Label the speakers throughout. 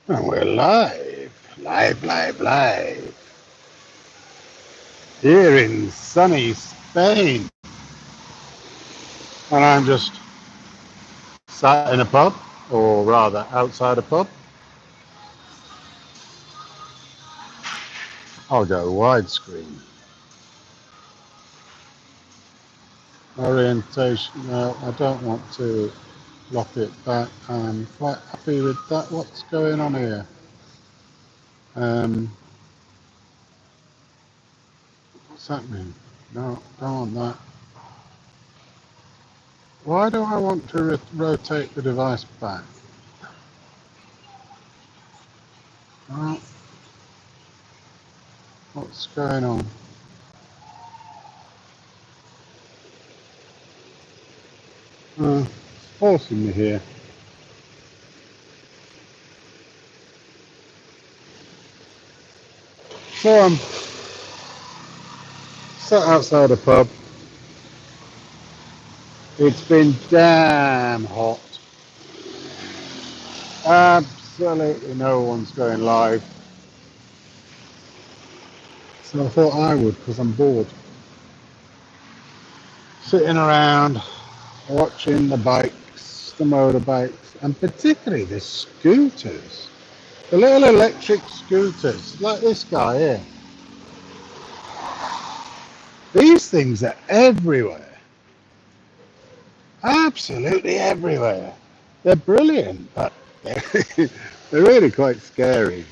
Speaker 1: And we're live, here in sunny Spain. And I'm just sat in a pub, or rather outside a pub. I'll go widescreen. Orientation, no, I don't want to lock it back. I'm quite happy with that. What's going on here? What's happening? No, don't want that. Why do I want to rotate the device back? Oh, what's going on? It's forcing me here. So I'm sat outside a pub. It's been damn hot. Absolutely no one's going live. So I thought I would, because I'm bored. Sitting around, watching the bikes, the motorbikes, and particularly the scooters. The little electric scooters, like this guy here. These things are everywhere. Absolutely everywhere. They're brilliant, but they're really quite scary.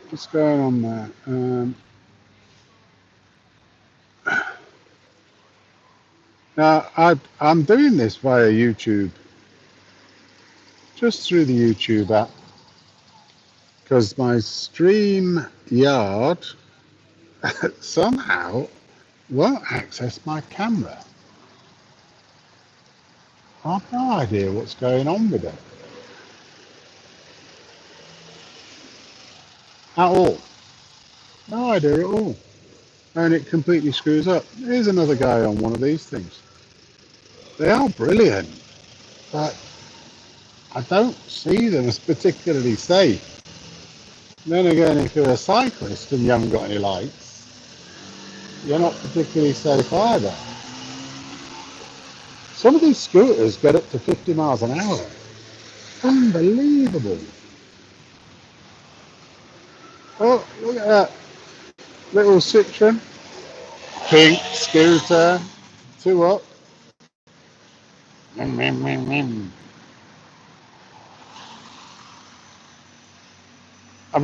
Speaker 1: What's going on there? Now, I'm doing this via YouTube, just through the YouTube app, because my stream yard somehow won't access my camera. I've no idea what's going on with it at all. No idea at all. And it completely screws up. Here's another guy on one of these things. They are brilliant, but I don't see them as particularly safe. Then again, if you're a cyclist and you haven't got any lights, you're not particularly safe either. Some of these scooters get up to 50 miles an hour. Unbelievable. Oh, look at that. Little Citroen. Pink scooter. 2 up. I've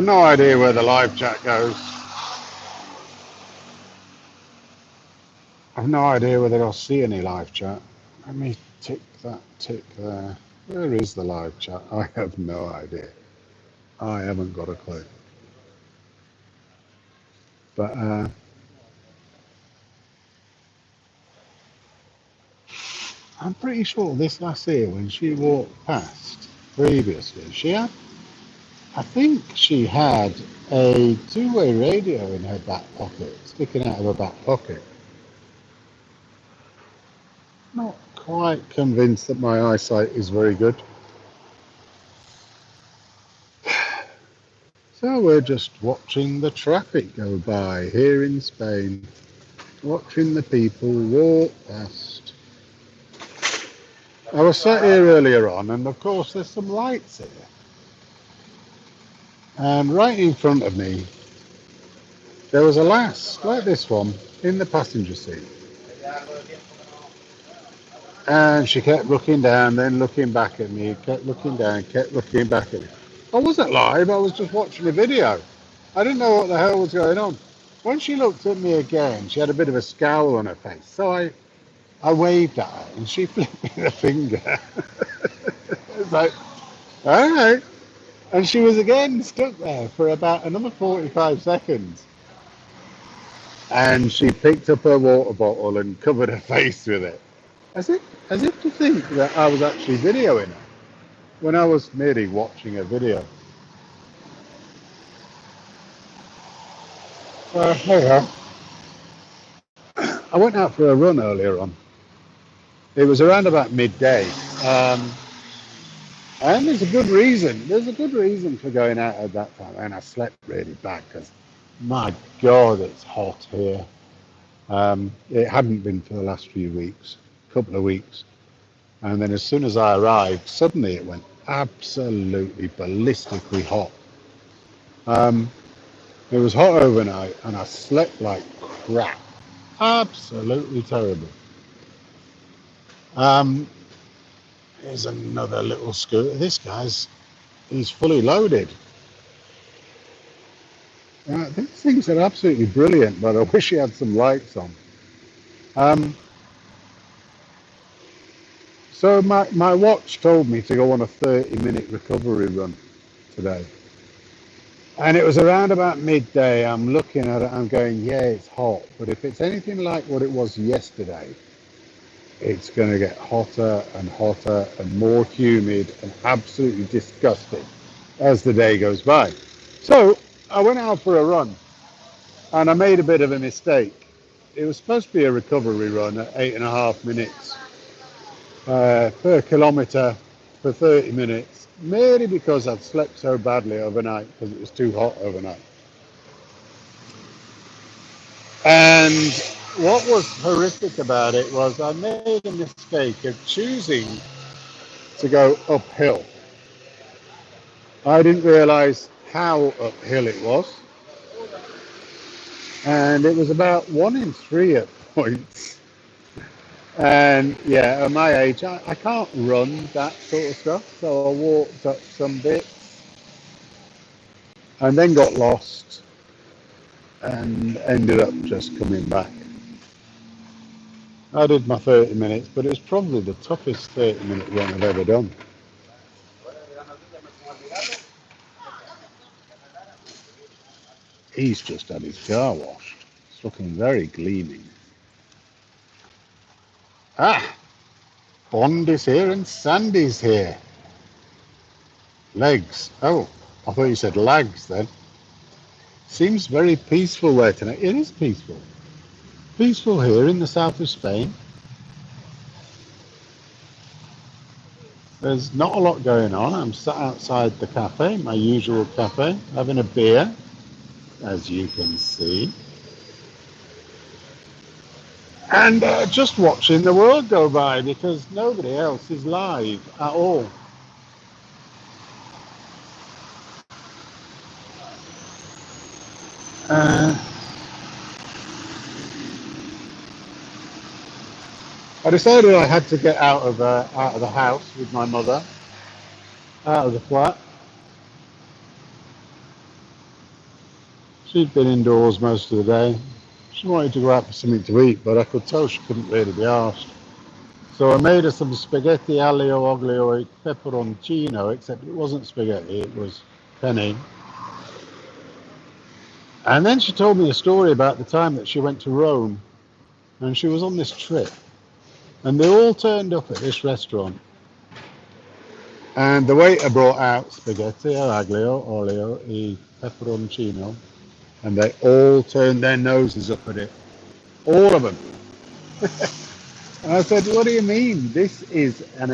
Speaker 1: no idea where the live chat goes. I've no idea whether I'll see any live chat. Let me tick that tick there. Where is the live chat? I have no idea. I haven't got a clue. But I'm pretty sure this lassie, when she walked past previously, I think she had a two-way radio in her back pocket, sticking out of her back pocket. Not quite convinced that my eyesight is very good. So we're just watching the traffic go by here in Spain, watching the people walk past. I was sat here earlier on, and of course there's some lights here. And right in front of me, there was a lass, like this one, in the passenger seat. And she kept looking down, then looking back at me, kept looking down, kept looking back at me. I wasn't live, I was just watching a video. I didn't know what the hell was going on. When she looked at me again, she had a bit of a scowl on her face. So I waved at her, and she flipped me the finger. It's like, all right. And she was again stuck there for about another 45 seconds. And she picked up her water bottle and covered her face with it. As if to think that I was actually videoing her, when I was merely watching a video. Hey, I went out for a run earlier on. It was around about midday. Um, and there's a good reason. There's a good reason for going out at that time. And I slept really bad because, my God, it's hot here. It hadn't been for the last few weeks, couple of weeks. And then as soon as I arrived, suddenly it went absolutely ballistically hot. Um, it was hot overnight and I slept like crap. Absolutely terrible. Um, Here's another little scooter. He's fully loaded. These things are absolutely brilliant, but I wish he had some lights on. Um, so my watch told me to go on a 30-minute recovery run today. And it was around about midday. I'm looking at it, I'm going, yeah, it's hot. But if it's anything like what it was yesterday, it's going to get hotter and hotter and more humid and absolutely disgusting as the day goes by. So I went out for a run and I made a bit of a mistake. It was supposed to be a recovery run at 8.5 minutes per kilometre for 30 minutes, merely because I'd slept so badly overnight because it was too hot overnight. And what was horrific about it was I made a mistake of choosing to go uphill. I didn't realise how uphill it was, and it was about 1 in 3 at points. And yeah, at my age, I can't run that sort of stuff, so I walked up some bits and then got lost and ended up just coming back. I did my 30 minutes, but it was probably the toughest 30-minute run I've ever done. He's just had his car washed. It's looking very gleaming. Ah, Bond is here and Sandy's here. Legs. Oh, I thought you said lags then. Seems very peaceful there tonight. It is peaceful. Peaceful here in the south of Spain. There's not a lot going on. I'm sat outside the cafe, my usual cafe, having a beer, as you can see. And just watching the world go by because nobody else is live at all. Uh, I decided I had to get out of the house with my mother, out of the flat. She'd been indoors most of the day. She wanted to go out for something to eat, but I could tell she couldn't really be arsed. So I made her some spaghetti aglio olio e peperoncino, except it wasn't spaghetti, it was penne. And then she told me a story about the time that she went to Rome and she was on this trip. And they all turned up at this restaurant. And the waiter brought out spaghetti aglio olio e peperoncino. And they all turned their noses up at it. All of them. And I said, what do you mean? This is an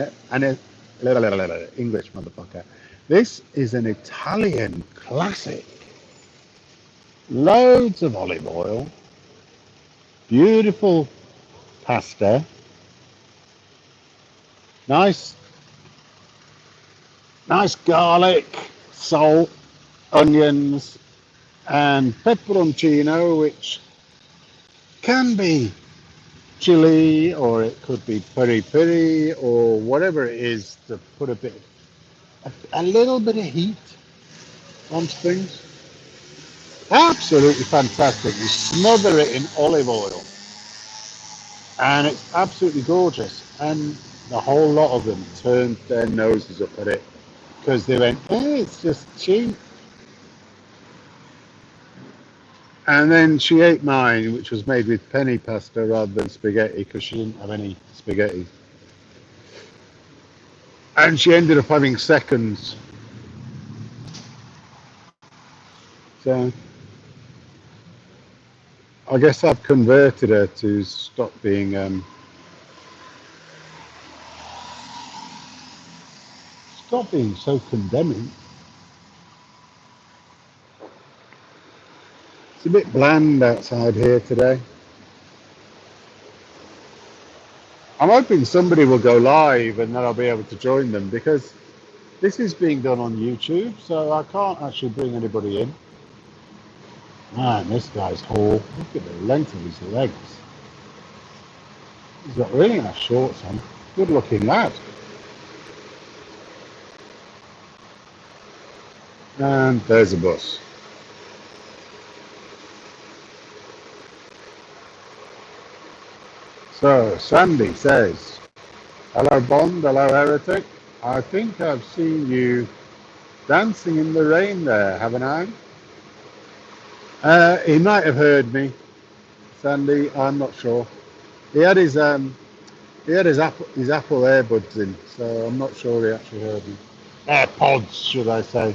Speaker 1: English motherfucker. This is an Italian classic. Loads of olive oil, beautiful pasta, nice, nice garlic, salt, onions, and peperoncino, which can be chili or it could be peri peri or whatever it is to put a little bit of heat on things. Absolutely fantastic. You smother it in olive oil and it's absolutely gorgeous. And the whole lot of them turned their noses up at it because they went, hey, it's just cheap. And then she ate mine, which was made with penny pasta rather than spaghetti because she didn't have any spaghetti. And she ended up having seconds. So I guess I've converted her to stop being Stop being so condemning. It's a bit bland outside here today. I'm hoping somebody will go live and then I'll be able to join them, because this is being done on YouTube, so I can't actually bring anybody in. Man, this guy's tall. Look at the length of his legs. He's got really nice shorts on. Good looking lad. And there's a bus. So Sandy says, hello Bond, hello Heretic. I think I've seen you dancing in the rain there, haven't I? He might have heard me, Sandy. I'm not sure. He had his Apple earbuds in, so I'm not sure he actually heard me. AirPods, should I say?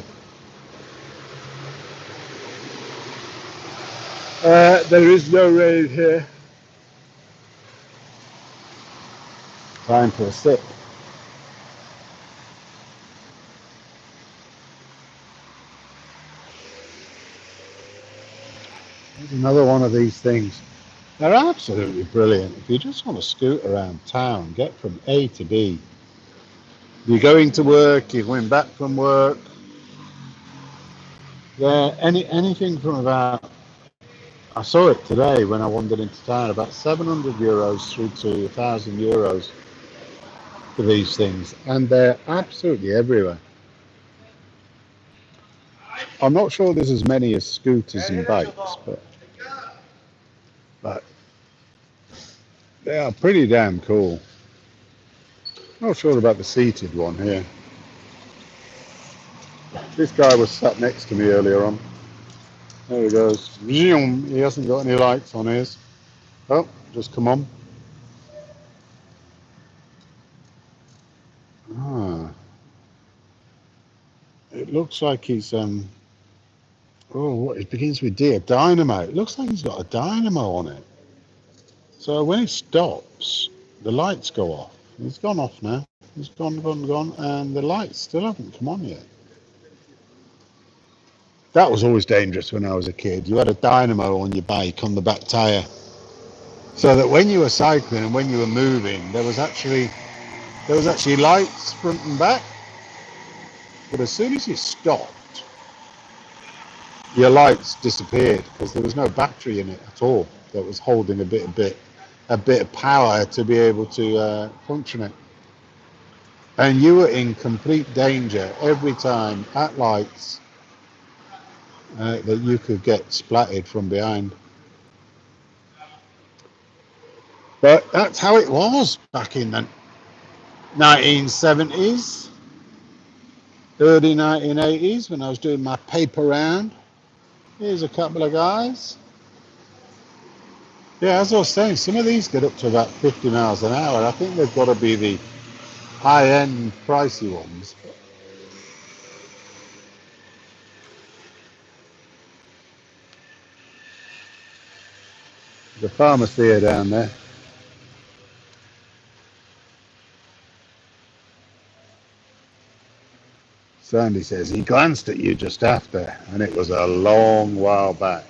Speaker 1: There is no rain here. Time for a sip. There's another one of these things. They're absolutely brilliant. If you just want to scoot around town, get from A to B. You're going to work, you're going back from work. Yeah, anything from about, I saw it today when I wandered into town, about 700 euros through to 1,000 euros for these things. And they're absolutely everywhere. I'm not sure there's as many as scooters and bikes, but they are pretty damn cool. Not sure about the seated one here. This guy was sat next to me earlier on. There he goes. He hasn't got any lights on his. Oh, just come on. Ah, it looks like he's oh, it begins with D. A dynamo. It looks like he's got a dynamo on it. So when it stops, the lights go off. It's gone off now. It's gone, and the lights still haven't come on yet. That was always dangerous when I was a kid. You had a dynamo on your bike on the back tyre, so that when you were cycling and when you were moving, there was actually lights front and back. But as soon as you stopped, your lights disappeared because there was no battery in it at all that was holding a bit of power to be able to function it. And you were in complete danger every time at lights that you could get splattered from behind. But that's how it was back in the 1970s, early 1980s when I was doing my paper round. Here's a couple of guys. Yeah, as I was saying, some of these get up to about 50 miles an hour. I think they've got to be the high-end, pricey ones. The pharmacy down there. Sandy says he glanced at you just after, and it was a long while back.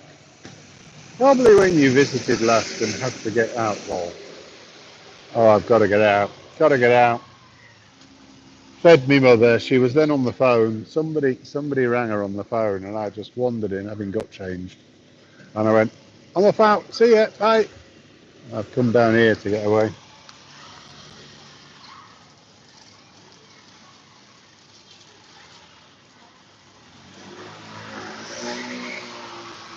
Speaker 1: Probably when you visited last and had to get out, Lol. Oh, I've got to get out. Got to get out. Fed me mother. She was then on the phone. Somebody rang her on the phone, and I just wandered in, having got changed. And I went, I'm off out. See ya. Bye. I've come down here to get away.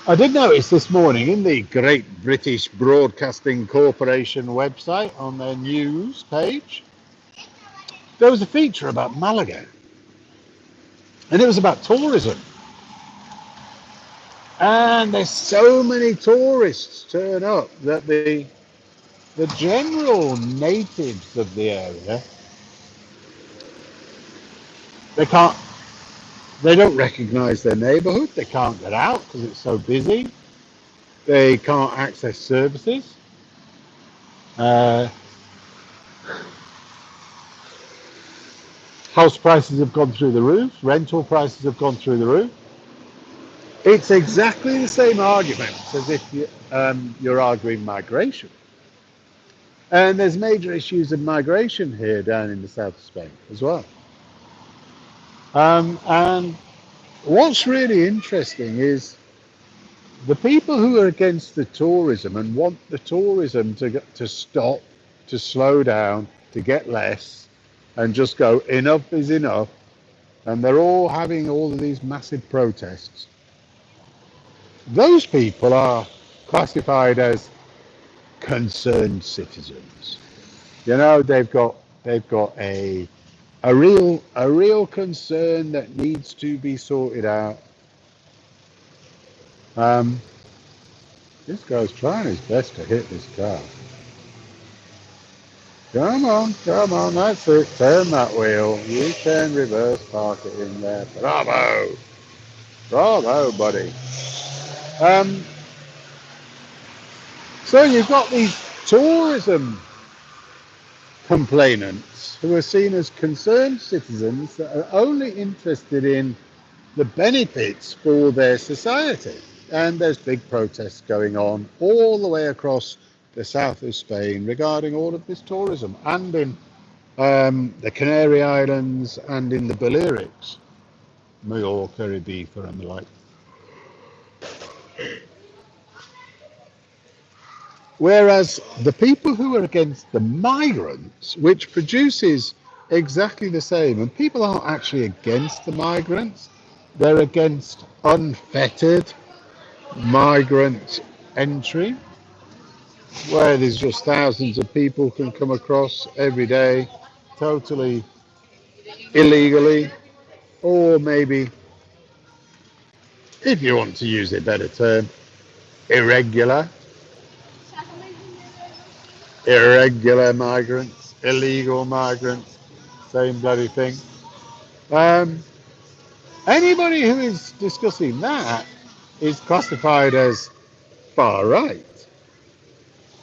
Speaker 1: I did notice this morning in the Great British Broadcasting Corporation website on their news page, there was a feature about Malaga. And it was about tourism. And there's so many tourists turn up that the general natives of the area, they don't recognize their neighborhood. They can't get out because it's so busy. They can't access services. House prices have gone through the roof. Rental prices have gone through the roof. It's exactly the same arguments as if you're arguing migration. And there's major issues of migration here down in the south of Spain as well. And what's really interesting is the people who are against the tourism and want the tourism to stop, to slow down, to get less, and just go, enough is enough. And they're all having all of these massive protests. Those people are classified as concerned citizens. You know, they've got a real concern that needs to be sorted out. Um, this guy's trying his best to hit this car. Come on, that's it. Turn that wheel. You can reverse park it in there. Bravo, bravo, buddy. Um, so you've got these tourism complainants who are seen as concerned citizens that are only interested in the benefits for their society. And there's big protests going on all the way across the south of Spain regarding all of this tourism, and in the Canary Islands and in the Balearics, Mallorca, Ibiza and the like. Whereas the people who are against the migrants, which produces exactly the same, and people aren't actually against the migrants, they're against unfettered migrant entry, where there's just thousands of people can come across every day, totally illegally, or maybe, if you want to use a better term, irregular, irregular migrants, illegal migrants, same bloody thing. Um, Anybody who is discussing that is classified as far right.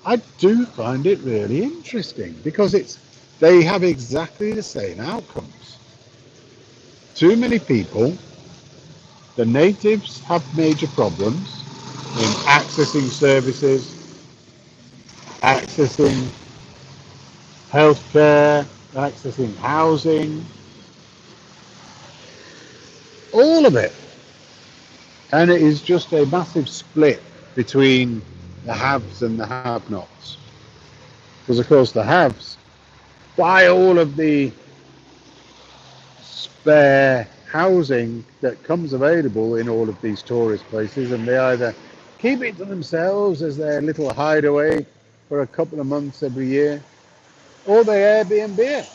Speaker 1: I do find it really interesting because they have exactly the same outcomes. Too many people, the natives have major problems in accessing services, accessing healthcare, accessing housing, all of it. And it is just a massive split between the haves and the have-nots. Because of course the haves buy all of the spare housing that comes available in all of these tourist places, and they either keep it to themselves as their little hideaway for a couple of months every year, or they Airbnb it.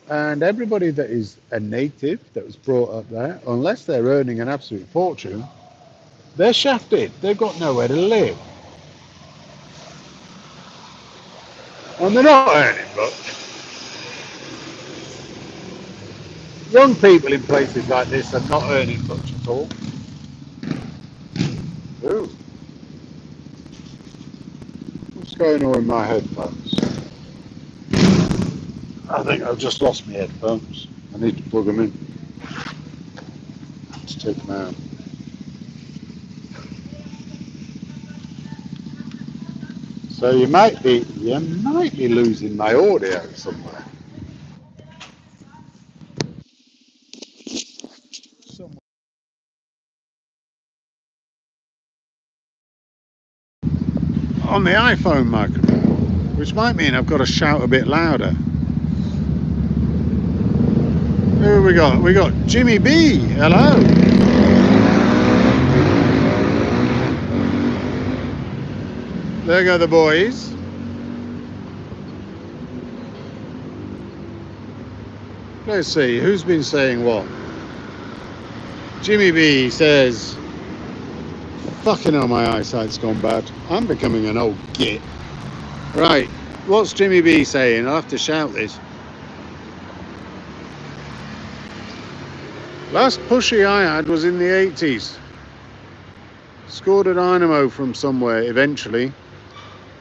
Speaker 1: And everybody that is a native that was brought up there, unless they're earning an absolute fortune, they're shafted. They've got nowhere to live. And they're not earning much. Young people in places like this are not earning much at all. Ooh, what's going on with my headphones? I think I've just lost my headphones. I need to plug them in. Let's take them out. So you might be losing my audio somewhere. On the iPhone microphone, which might mean I've got to shout a bit louder. Who we got? We got Jimmy B. Hello. There go the boys. Let's see, who's been saying what? Jimmy B says, fucking hell, my eyesight's gone bad. I'm becoming an old git. Right, what's Jimmy B saying? I'll have to shout this. Last pushy I had was in the 80s. Scored a dynamo from somewhere eventually.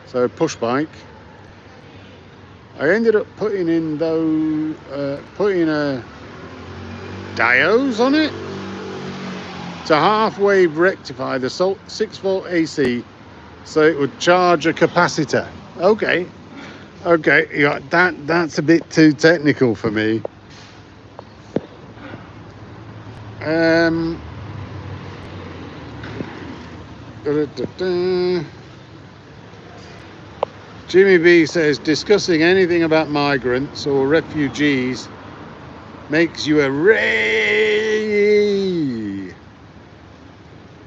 Speaker 1: So a push bike. I ended up putting in putting a diodes on it to half-wave rectify the 6-volt AC so it would charge a capacitor. Okay, yeah, that's a bit too technical for me. Jimmy B says discussing anything about migrants or refugees makes you a ray,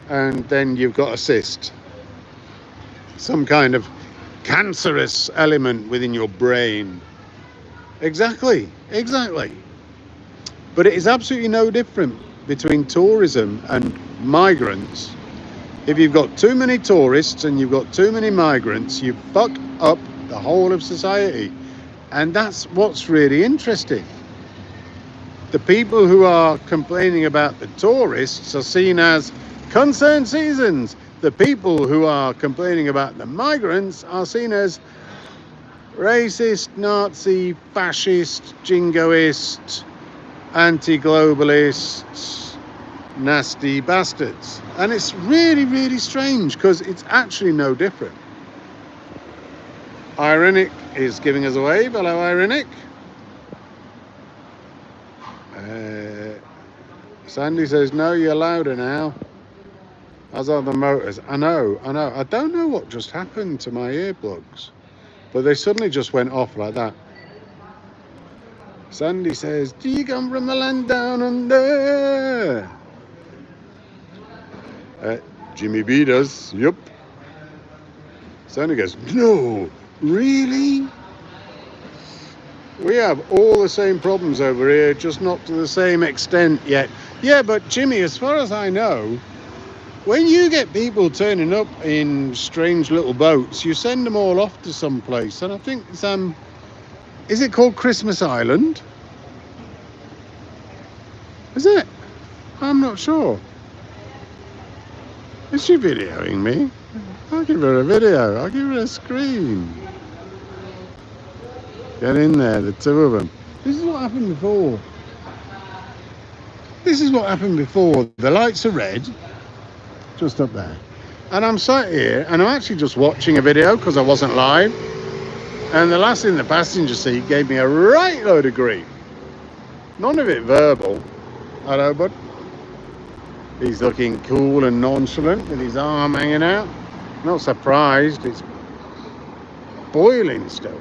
Speaker 1: and then you've got a cyst, some kind of cancerous element within your brain. Exactly. But it is absolutely no different between tourism and migrants. If you've got too many tourists and you've got too many migrants, you fuck up the whole of society. And that's what's really interesting. The people who are complaining about the tourists are seen as concerned citizens. The people who are complaining about the migrants are seen as racist, Nazi, fascist, jingoist, anti-globalists, nasty bastards. And it's really, really strange because it's actually no different. Ironic is giving us a wave. Hello, Ironic. Sandy says, no, you're louder now. As are the motors. I know. I don't know what just happened to my earplugs, but they suddenly just went off like that. Sandy says, do you come from the land down under? Jimmy B does. Yup. Sandy goes, no, really? We have all the same problems over here, just not to the same extent yet. Yeah, but Jimmy, as far as I know, when you get people turning up in strange little boats, you send them all off to some place. And I think it's, is it called Christmas Island? Is it? I'm not sure. Is she videoing me? I'll give her a video. I'll give her a screen. Get in there, the two of them. This is what happened before. The lights are red, just up there. And I'm sat here, and I'm actually just watching a video because I wasn't live. And the lass in the passenger seat gave me a right load of grief. None of it verbal. Hello, bud. He's looking cool and nonchalant with his arm hanging out. Not surprised, it's boiling still.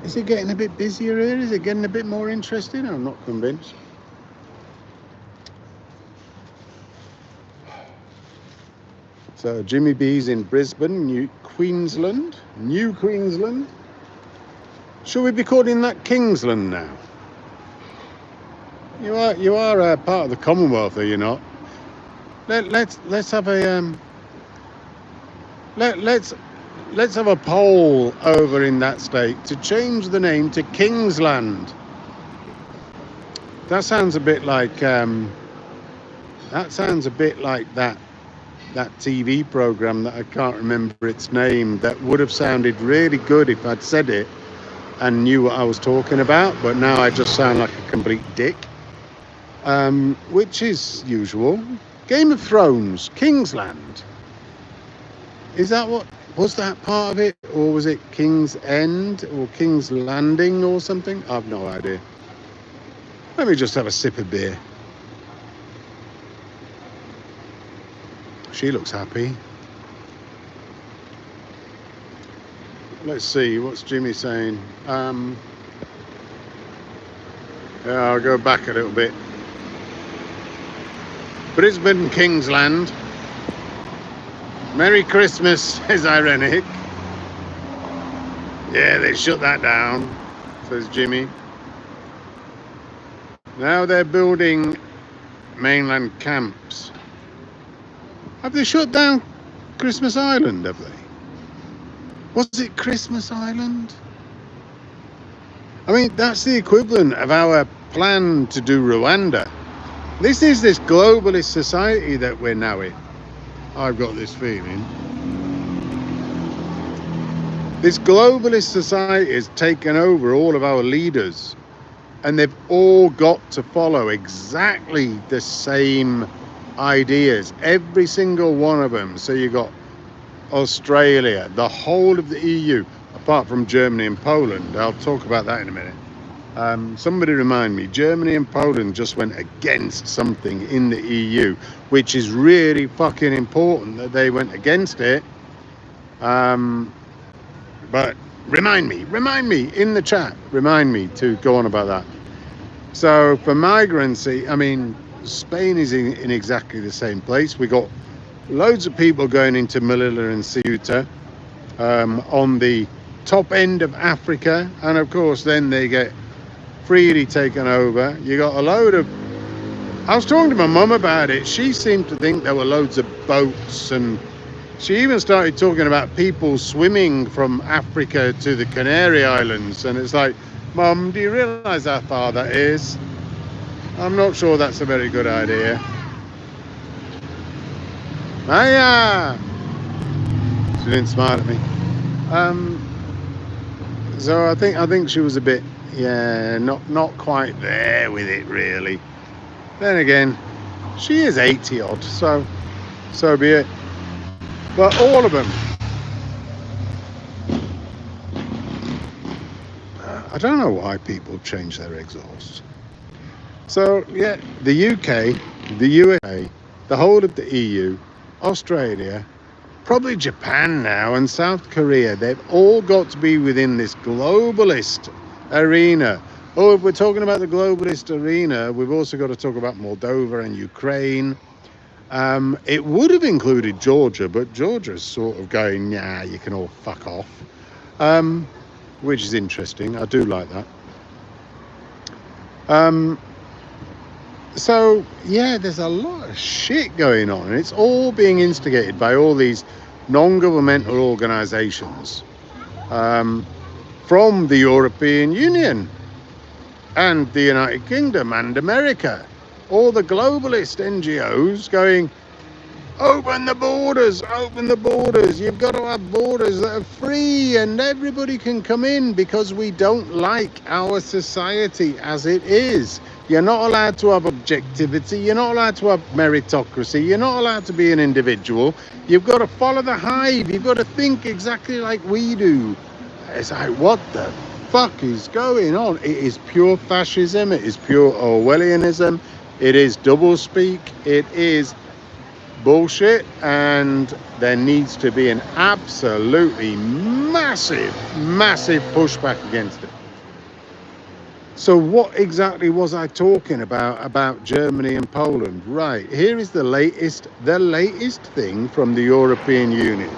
Speaker 1: Is it getting a bit busier here? Is it getting a bit more interesting? I'm not convinced. So Jimmy B's in Brisbane, New Queensland. Should we be calling that Kingsland now? You are part of the Commonwealth, are you not? Let's have a let's have a poll over in that state to change the name to Kingsland. That sounds a bit like that TV program that I can't remember its name, that would have sounded really good if I'd said it and knew what I was talking about, but now I just sound like a complete dick, which is usual. Game of Thrones, Kingsland. Is that what, was that part of it, or was it King's End or King's Landing or something? I've no idea. Let me just have a sip of beer. She looks happy. Let's see, what's Jimmy saying? Yeah, I'll go back a little bit. Brisbane, Kingsland. Merry Christmas, says Ironic. Yeah, they shut that down, says Jimmy. Now they're building mainland camps. Have they shut down Christmas Island, have they? Was it Christmas Island? I mean, that's the equivalent of our plan to do Rwanda. This is this globalist society that we're now in. I've got this feeling. This globalist society has taken over all of our leaders, and they've all got to follow exactly the same ideas, every single one of them. So you got Australia, the whole of the EU, apart from Germany and Poland. I'll talk about that in a minute. Somebody remind me, Germany and Poland just went against something in the EU, which is really fucking important that they went against it. But remind me in the chat, remind me to go on about that. So for migrancy, I mean, Spain is in exactly the same place. We got loads of people going into Melilla and Ceuta on the top end of Africa, and of course then they get freely taken over. You got a load of... I was talking to my mum about it. She seemed to think there were loads of boats, and she even started talking about people swimming from Africa to the Canary Islands, and it's like, Mum, do you realise how far that is? I'm not sure that's a very good idea. Hiya! She didn't smile at me. So I think she was a bit, yeah, not quite there with it really. Then again, she is 80 odd, so be it. But all of them, I don't know why people change their exhaust. So yeah, the UK, the USA, the whole of the EU, Australia, probably Japan now, and South Korea, they've all got to be within this globalist arena. Oh, if we're talking about the globalist arena, we've also got to talk about Moldova and Ukraine. It would have included Georgia, but Georgia's sort of going, nah, you can all fuck off, which is interesting. I do like that. So yeah, there's a lot of shit going on, and it's all being instigated by all these non-governmental organizations from the European Union and the United Kingdom and America. All the globalist NGOs going, open the borders, you've got to have borders that are free and everybody can come in, because we don't like our society as it is. You're not allowed to have objectivity, you're not allowed to have meritocracy, you're not allowed to be an individual. You've got to follow the hive, you've got to think exactly like we do. It's like, what the fuck is going on? It is pure fascism, it is pure Orwellianism, it is doublespeak, it is bullshit, and there needs to be an absolutely massive pushback against it. So what exactly was I talking about Germany and Poland? Right, here is the latest thing from the European Union.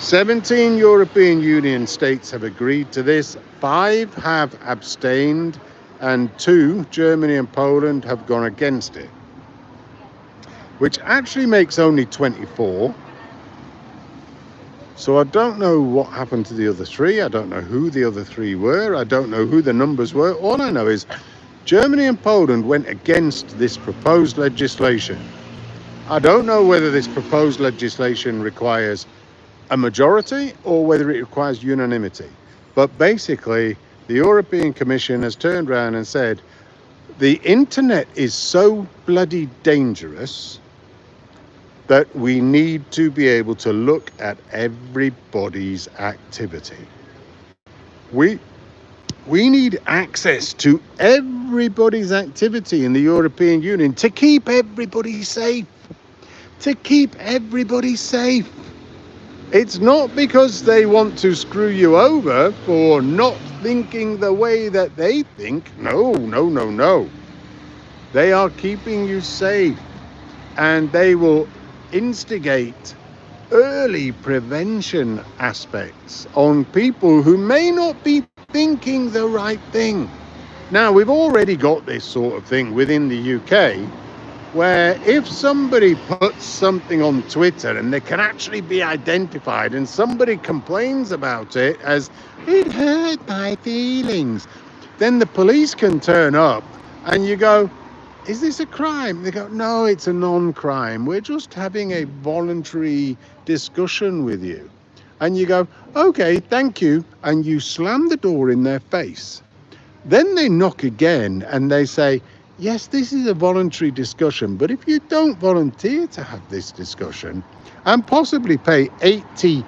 Speaker 1: 17 European Union states have agreed to this, 5 have abstained, and 2, Germany and Poland, have gone against it, which actually makes only 24. So I don't know what happened to the other 3. I don't know who the other 3 were. I don't know who the numbers were. All I know is Germany and Poland went against this proposed legislation. I don't know whether this proposed legislation requires a majority or whether it requires unanimity. But basically, the European Commission has turned around and said, the internet is so bloody dangerous that we need to be able to look at everybody's activity. We need access to everybody's activity in the European Union to keep everybody safe. It's not because they want to screw you over for not thinking the way that they think. No. They are keeping you safe, and they will instigate early prevention aspects on people who may not be thinking the right thing. Now, we've already got this sort of thing within the UK, where if somebody puts something on Twitter and they can actually be identified, and somebody complains about it as, it hurt my feelings, then the police can turn up and you go, is this a crime? They go, no, it's a non-crime. We're just having a voluntary discussion with you. And you go, okay, thank you. And you slam the door in their face. Then they knock again and they say, yes, this is a voluntary discussion, but if you don't volunteer to have this discussion and possibly pay 80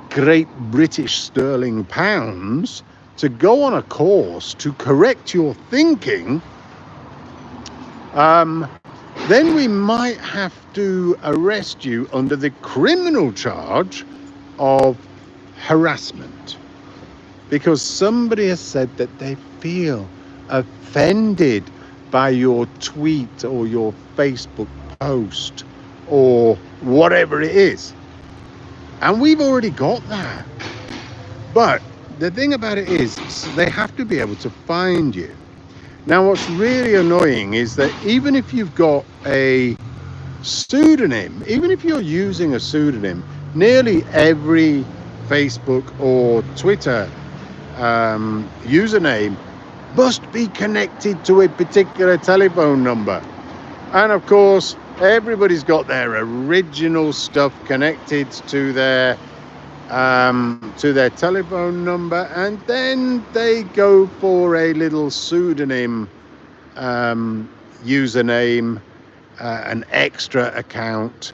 Speaker 1: Great British Sterling pounds to go on a course to correct your thinking, then we might have to arrest you under the criminal charge of harassment, because somebody has said that they feel offended by your tweet or your Facebook post or whatever it is. And we've already got that. But the thing about it is, they have to be able to find you. Now, what's really annoying is that even if you've got a pseudonym, even if you're using a pseudonym, nearly every Facebook or Twitter username must be connected to a particular telephone number. And of course, everybody's got their original stuff connected to their telephone number, and then they go for a little pseudonym username, an extra account.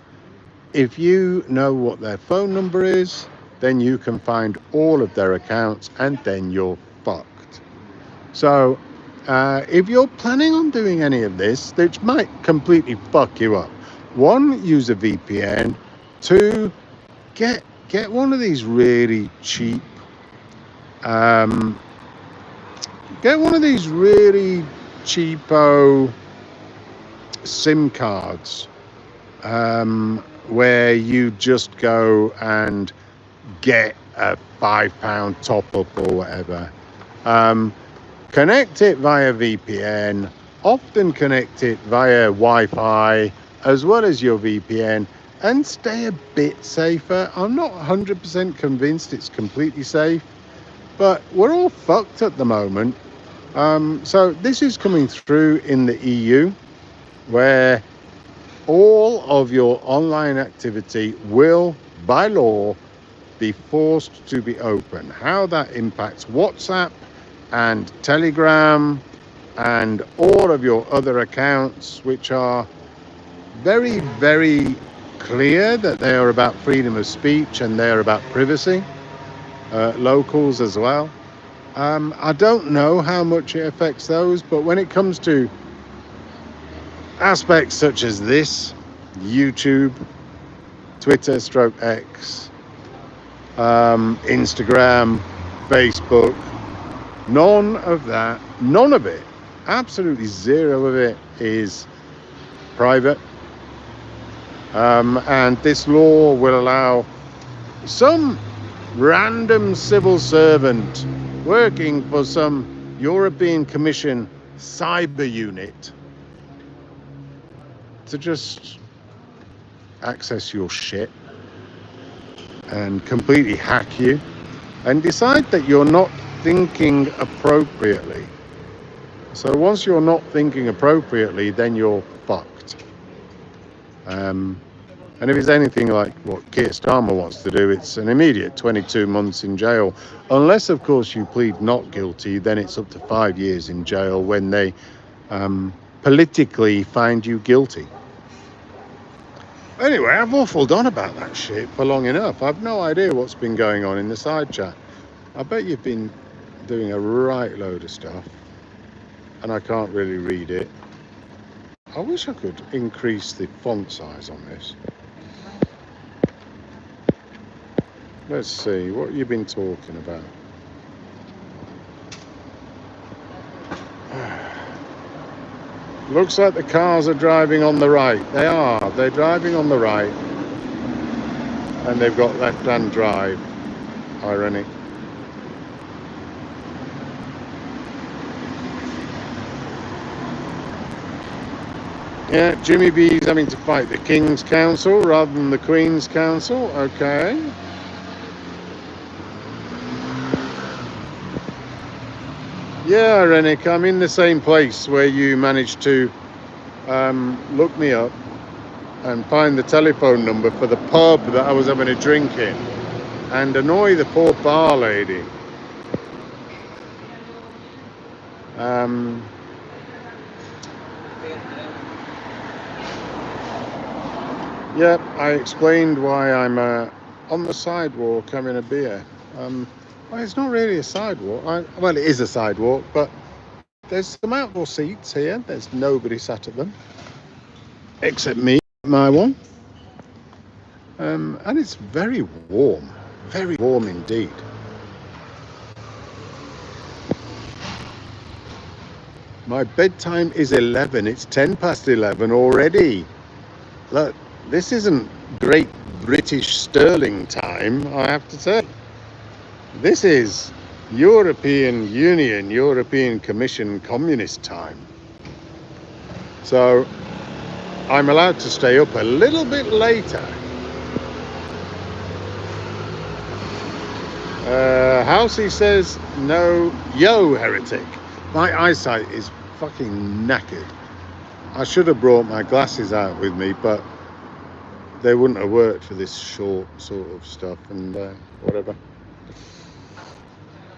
Speaker 1: If you know what their phone number is, then you can find all of their accounts, and then you're fucked. So if you're planning on doing any of this, which might completely fuck you up, one, use a VPN. Two, get one of these really cheap, get one of these really cheapo SIM cards, where you just go and get a £5 top up or whatever. Connect it via VPN, often connect it via Wi-Fi as well as your VPN, and stay a bit safer. I'm not 100% convinced it's completely safe, but we're all fucked at the moment. So this is coming through in the EU, where all of your online activity will, by law, be forced to be open. How that impacts WhatsApp and Telegram and all of your other accounts, which are very, very clear that they are about freedom of speech and they are about privacy, locals as well. I don't know how much it affects those, but when it comes to aspects such as this, YouTube, Twitter / X, Instagram, Facebook, none of it, absolutely zero of it is private. And this law will allow some random civil servant working for some European Commission cyber unit to just access your shit and completely hack you and decide that you're not thinking appropriately. So once you're not thinking appropriately, then you're fucked. And if it's anything like what Keir Starmer wants to do, it's an immediate 22 months in jail. Unless, of course, you plead not guilty, then it's up to 5 years in jail when they politically find you guilty. Anyway, I've waffled on about that shit for long enough. I've no idea what's been going on in the side chat. I bet you've been doing a right load of stuff, and I can't really read it. I wish I could increase the font size on this. Let's see, what have you been talking about? Looks like the cars are driving on the right. They are. They're driving on the right. And they've got left-hand drive. Ironic. Yeah, Jimmy B's having to fight the King's Council rather than the Queen's Council. Okay. Yeah, Rennick, I'm in the same place where you managed to look me up and find the telephone number for the pub that I was having a drink in and annoy the poor bar lady. Yep, I explained why I'm on the sidewalk having a beer. Well, it's not really a sidewalk. Well, it is a sidewalk, but there's some outdoor seats here. There's nobody sat at them, except me, my one. And it's very warm indeed. My bedtime is 11. It's 10 past 11 already. Look, this isn't Great British Sterling time, I have to say. This is European Union, European Commission Communist time. So I'm allowed to stay up a little bit later. Housey says, no, yo, heretic. My eyesight is fucking knackered. I should have brought my glasses out with me, but they wouldn't have worked for this short sort of stuff and whatever.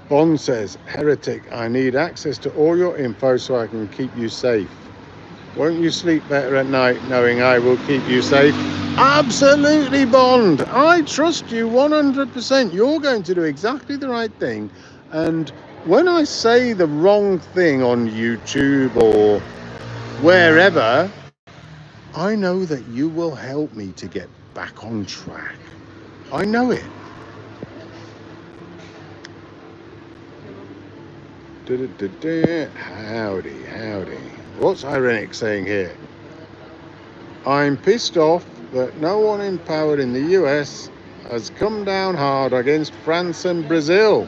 Speaker 1: Bond says, heretic, I need access to all your info so I can keep you safe. Won't you sleep better at night knowing I will keep you safe? Absolutely, Bond. I trust you 100%. You're going to do exactly the right thing. And when I say the wrong thing on YouTube or wherever, I know that you will help me to get back on track. I know it. Howdy, howdy. What's Ironic saying here? I'm pissed off that no one in power in the US has come down hard against France and Brazil.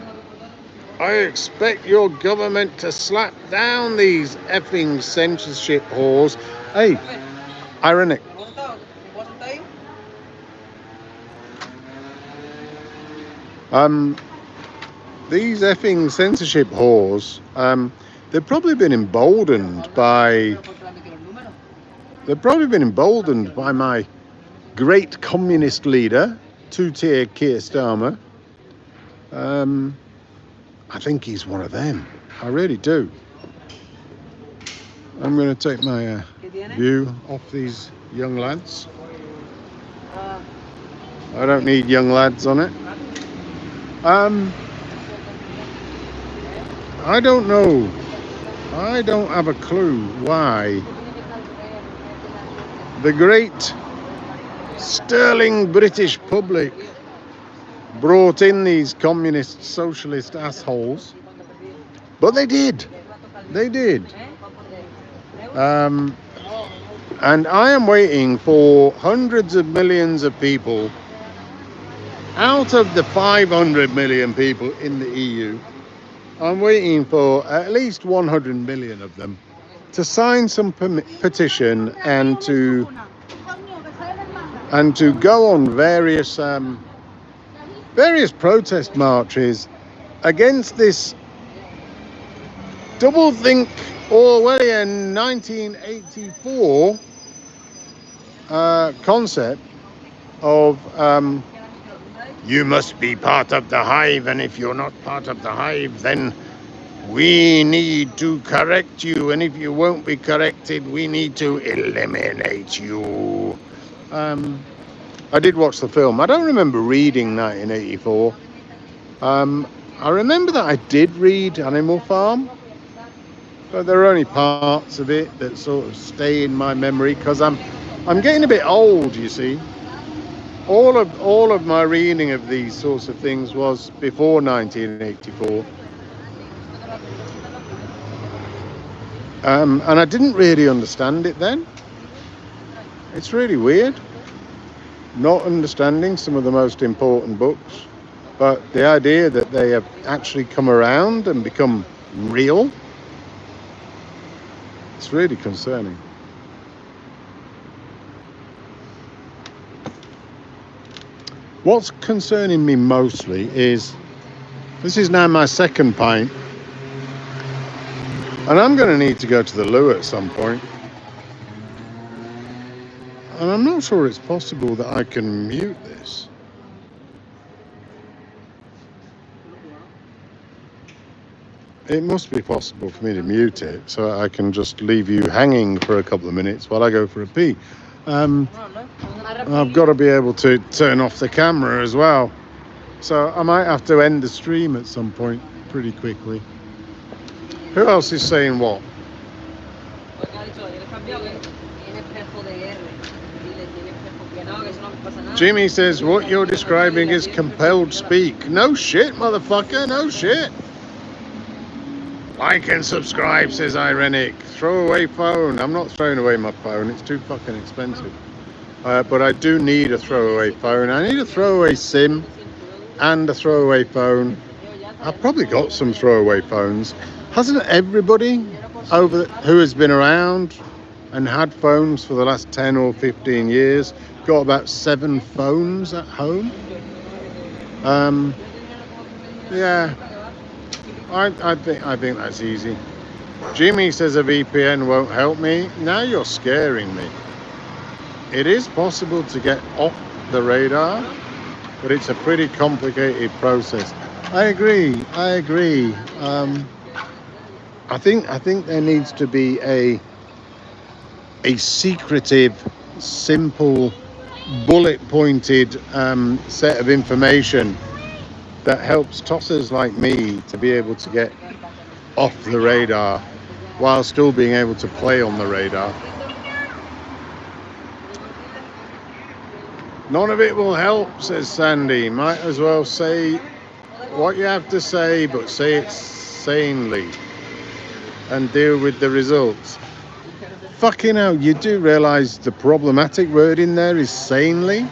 Speaker 1: I expect your government to slap down these effing censorship whores. Hey, Ironic. These effing censorship whores, they've probably been emboldened by my great communist leader, two-tier Keir Starmer. I think he's one of them. I really do. I'm going to take my view off these young lads. I don't need young lads on it. I don't know. I don't have a clue why the great sterling British public brought in these communist socialist assholes, but they did. They did. And I am waiting for hundreds of millions of people out of the 500 million people in the EU. I'm waiting for at least 100 million of them to sign some petition and to go on various protest marches against this doublethink Orwellian 1984 concept of you must be part of the hive, and if you're not part of the hive, then we need to correct you, and if you won't be corrected, we need to eliminate you. I did watch the film. I don't remember reading 1984. I remember that I did read Animal Farm, but there are only parts of it that sort of stay in my memory because I'm getting a bit old, you see. All of my reading of these sorts of things was before 1984. And I didn't really understand it then. It's really weird not understanding some of the most important books, but the idea that they have actually come around and become real, it's really concerning. What's concerning me mostly is, this is now my second pint, and I'm going to need to go to the loo at some point. And I'm not sure it's possible that I can mute this. It must be possible for me to mute it so I can just leave you hanging for a couple of minutes while I go for a pee. I've got to be able to turn off the camera as well. So I might have to end the stream at some point pretty quickly. Who else is saying what? Jimmy says, what you're describing is compelled speak. No shit, motherfucker, no shit. Like and subscribe, says Irenic. Throw away phone. I'm not throwing away my phone. It's too fucking expensive. But I do need a throwaway phone. I need a throwaway SIM and a throwaway phone. I've probably got some throwaway phones. Hasn't everybody who has been around and had phones for the last 10 or 15 years got about 7 phones at home? Yeah, I think that's easy. Jimmy says a VPN won't help me. Now you're scaring me. It is possible to get off the radar, but it's a pretty complicated process. I agree. I think there needs to be a secretive, simple, bullet-pointed set of information that helps tossers like me to be able to get off the radar while still being able to play on the radar. None of it will help, says Sandy. Might as well say what you have to say, but say it sanely and deal with the results. Fucking hell, you do realise the problematic word in there is sanely?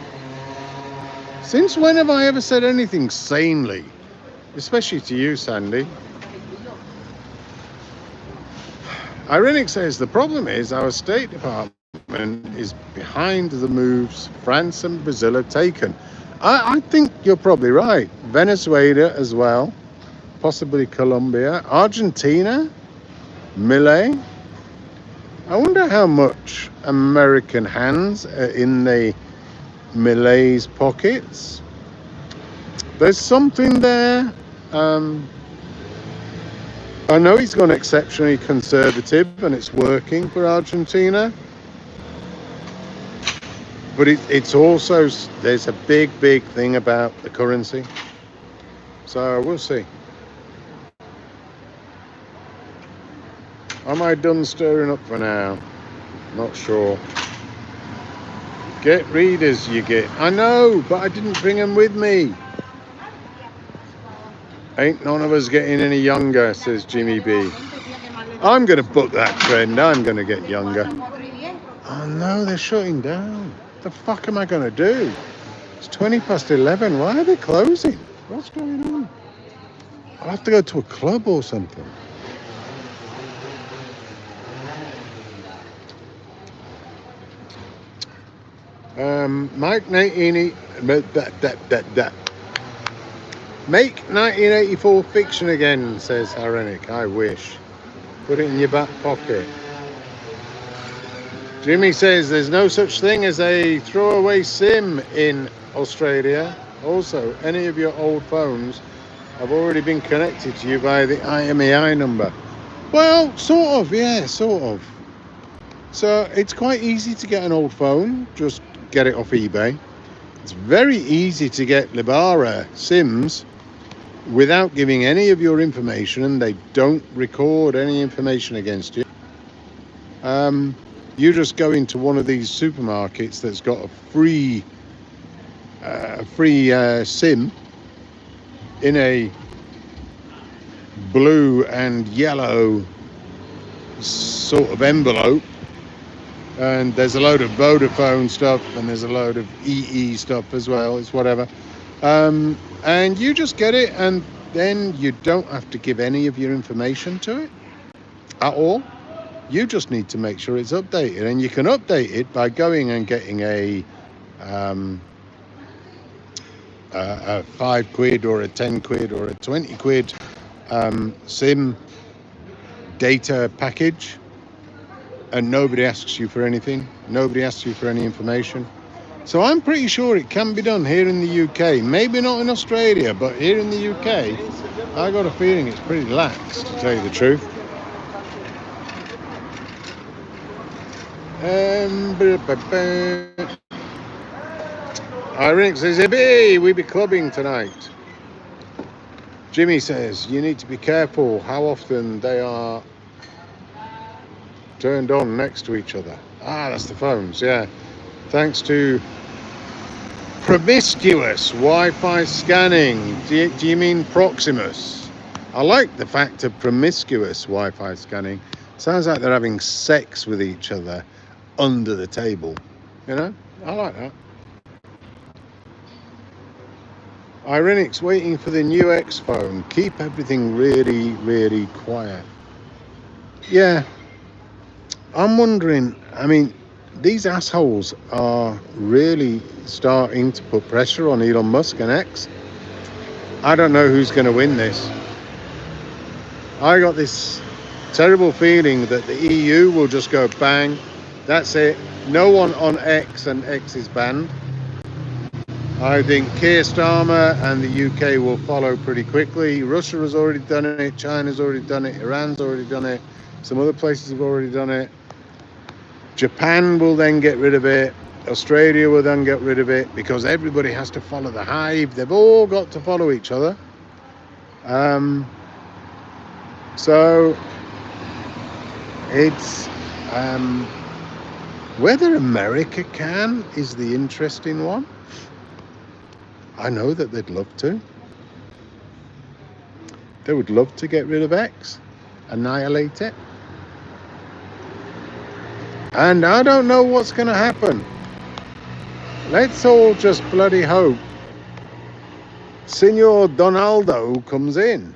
Speaker 1: Since when have I ever said anything sanely? Especially to you, Sandy. Irenic says the problem is our State Department is behind the moves France and Brazil have taken. I think you're probably right. Venezuela as well, possibly Colombia, Argentina, Millet. I wonder how much American hands are in the Millet's pockets. There's something there. I know he's gone exceptionally conservative and it's working for Argentina. But it's also, there's a big thing about the currency. So we'll see. Am I done stirring up for now? Not sure. Get readers, you get. I know, but I didn't bring them with me. Ain't none of us getting any younger, says Jimmy B. I'm going to book that trend. I'm going to get younger. Oh no, they're shutting down. The fuck am I going to do? It's 11:20. Why are they closing? What's going on? I'll have to go to a club or something. Make 1984 fiction again, says Irenic. I wish. Put it in your back pocket. Jimmy says there's no such thing as a throwaway SIM in Australia. Also, any of your old phones have already been connected to you via the IMEI number. Well, sort of, yeah, sort of. So it's quite easy to get an old phone. Just get it off eBay. It's very easy to get Libara SIMs without giving any of your information, and they don't record any information against you. You just go into one of these supermarkets that's got a free SIM in a blue and yellow sort of envelope, and there's a load of Vodafone stuff and there's a load of EE stuff as well. It's whatever, and you just get it, and then you don't have to give any of your information to it at all. You just need to make sure it's updated, and you can update it by going and getting a £5 or a £10 or a £20 SIM data package, and nobody asks you for anything. Nobody asks you for any information. So I'm pretty sure it can be done here in the UK. Maybe not in Australia, but here in the UK, I got a feeling it's pretty lax, to tell you the truth. Ironic says, hey, we be clubbing tonight. Jimmy says, you need to be careful how often they are turned on next to each other. Ah, that's the phones, yeah. Thanks to promiscuous Wi-Fi scanning. Do you mean Proximus? I like the fact of promiscuous Wi-Fi scanning. Sounds like they're having sex with each other under the table. You know, I like that. Irenic's waiting for the new X phone. Keep everything really, really quiet. Yeah, I'm wondering, I mean, these assholes are really starting to put pressure on Elon Musk and X. I don't know who's going to win this. I got this terrible feeling that the EU will just go bang. That's it. No one on X, and X is banned. I think Keir Starmer and the UK will follow pretty quickly. Russia has already done it. China's already done it. Iran's already done it. Some other places have already done it. Japan will then get rid of it. Australia will then get rid of it, because everybody has to follow the hive. They've all got to follow each other. So it's whether America can is the interesting one. I know that they'd love to. They would love to get rid of X, annihilate it. And I don't know what's going to happen. Let's all just bloody hope Signor Donaldo comes in.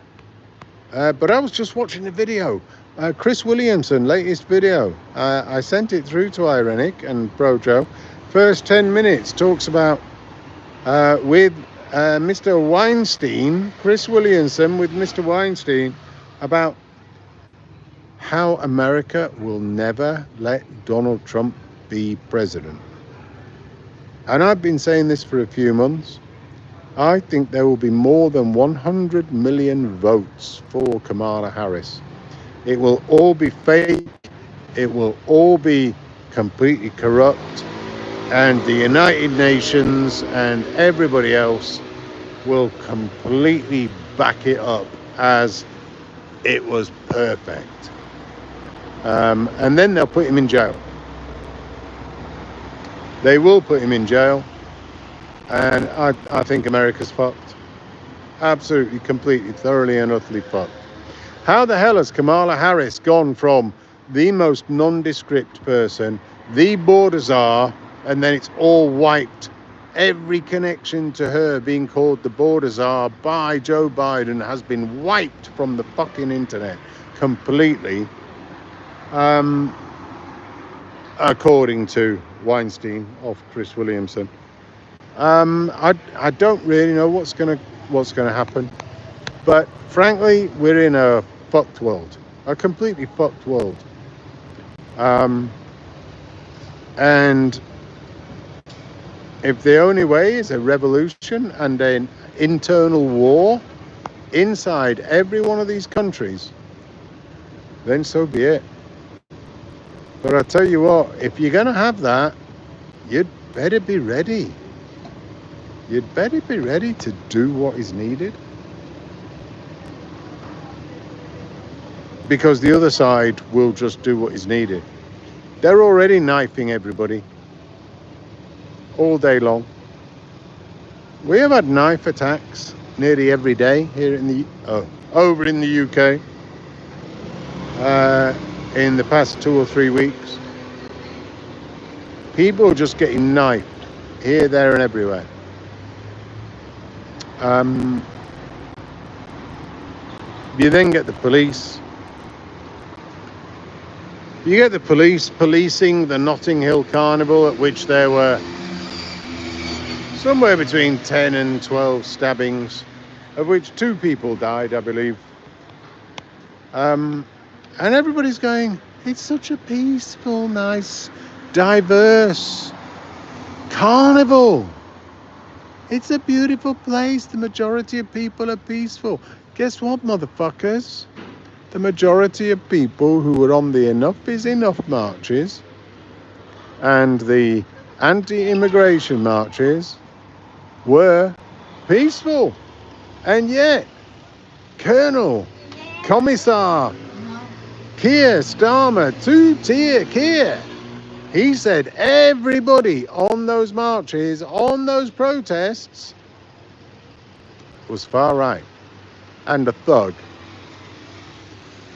Speaker 1: But I was just watching a video. Chris Williamson, latest video. I sent it through to Ironic and Brojo. First 10 minutes talks about with Mr. Weinstein, Chris Williamson with Mr. Weinstein, about how America will never let Donald Trump be president. And I've been saying this for a few months. I think there will be more than 100 million votes for Kamala Harris. It will all be fake. It will all be completely corrupt. And the United Nations and everybody else will completely back it up as it was perfect. And then they'll put him in jail. They will put him in jail. And I think America's fucked. Absolutely, completely, thoroughly and utterly fucked. How the hell has Kamala Harris gone from the most nondescript person, the border czar, and then it's all wiped? Every connection to her being called the border czar by Joe Biden has been wiped from the fucking internet completely. According to Weinstein of Chris Williamson. I don't really know what's gonna happen, but frankly, we're in a fucked world, a completely fucked world. And if the only way is a revolution and an internal war inside every one of these countries, then so be it. But I tell you what, if you're going to have that, you'd better be ready. You'd better be ready to do what is needed. Because the other side will just do what is needed. They're already knifing everybody all day long. We have had knife attacks nearly every day here in the over in the UK. In the past 2 or 3 weeks, people are just getting knifed here, there, and everywhere. You then get the police. You get the police policing the Notting Hill Carnival, at which there were somewhere between 10 and 12 stabbings, of which 2 people died, I believe. And everybody's going, it's such a peaceful, nice diverse carnival. It's a beautiful place. The majority of people are peaceful. Guess what, motherfuckers? The majority of people who were on the Enough is Enough marches and the anti-immigration marches were peaceful. And yet, Colonel, Commissar, Keir Starmer, two-tier Keir, he said everybody on those marches, on those protests, was far right and a thug.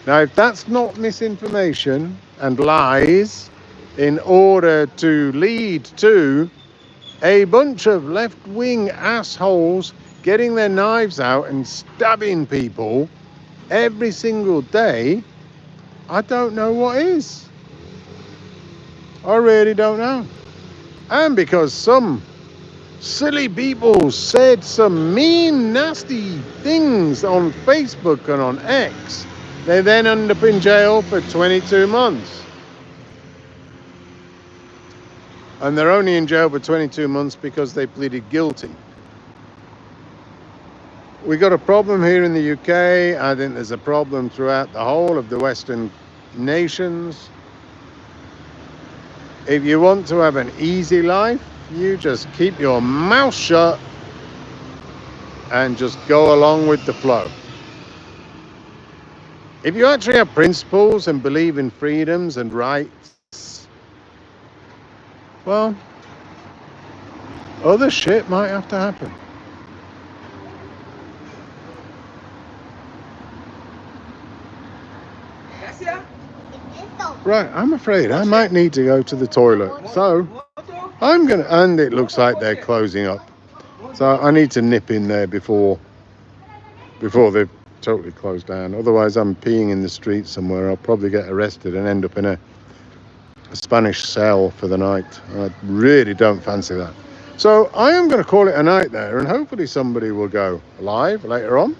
Speaker 1: Now, if that's not misinformation and lies in order to lead to a bunch of left-wing assholes getting their knives out and stabbing people every single day, I don't know what is. I really don't know. And because some silly people said some mean, nasty things on Facebook and on X, they then end up in jail for 22 months. And they're only in jail for 22 months because they pleaded guilty. We got a problem here in the UK. I think there's a problem throughout the whole of the Western nations. If you want to have an easy life, you just keep your mouth shut and just go along with the flow. If you actually have principles and believe in freedoms and rights, well, other shit might have to happen. Right, I'm afraid I might need to go to the toilet. So I'm gonna, and it looks like they're closing up. So I need to nip in there before they've totally closed down. Otherwise I'm peeing in the street somewhere. I'll probably get arrested and end up in a Spanish cell for the night. I really don't fancy that. So I am going to call it a night there, and hopefully somebody will go live later on.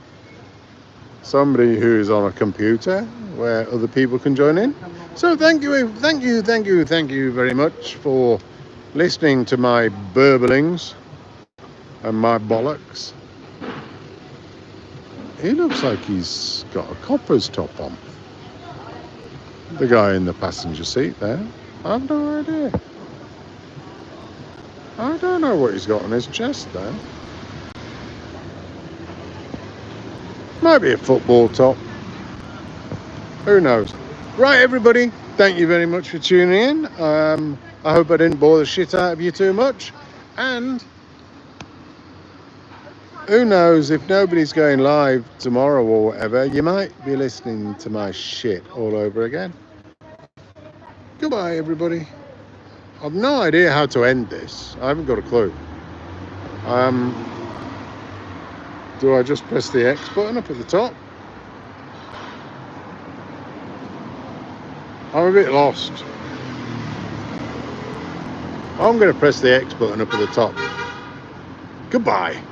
Speaker 1: Somebody who's on a computer where other people can join in. So thank you very much for listening to my burblings and my bollocks. He looks like he's got a copper's top on. The guy in the passenger seat there. I've no idea. I don't know what he's got on his chest there. Might be a football top. Who knows? Right, everybody. Thank you very much for tuning in. I hope I didn't bore the shit out of you too much. And who knows, if nobody's going live tomorrow or whatever, you might be listening to my shit all over again. Goodbye, everybody. I've no idea how to end this. I haven't got a clue. Do I just press the X button up at the top? I'm a bit lost. I'm going to press the X button up at the top. Goodbye.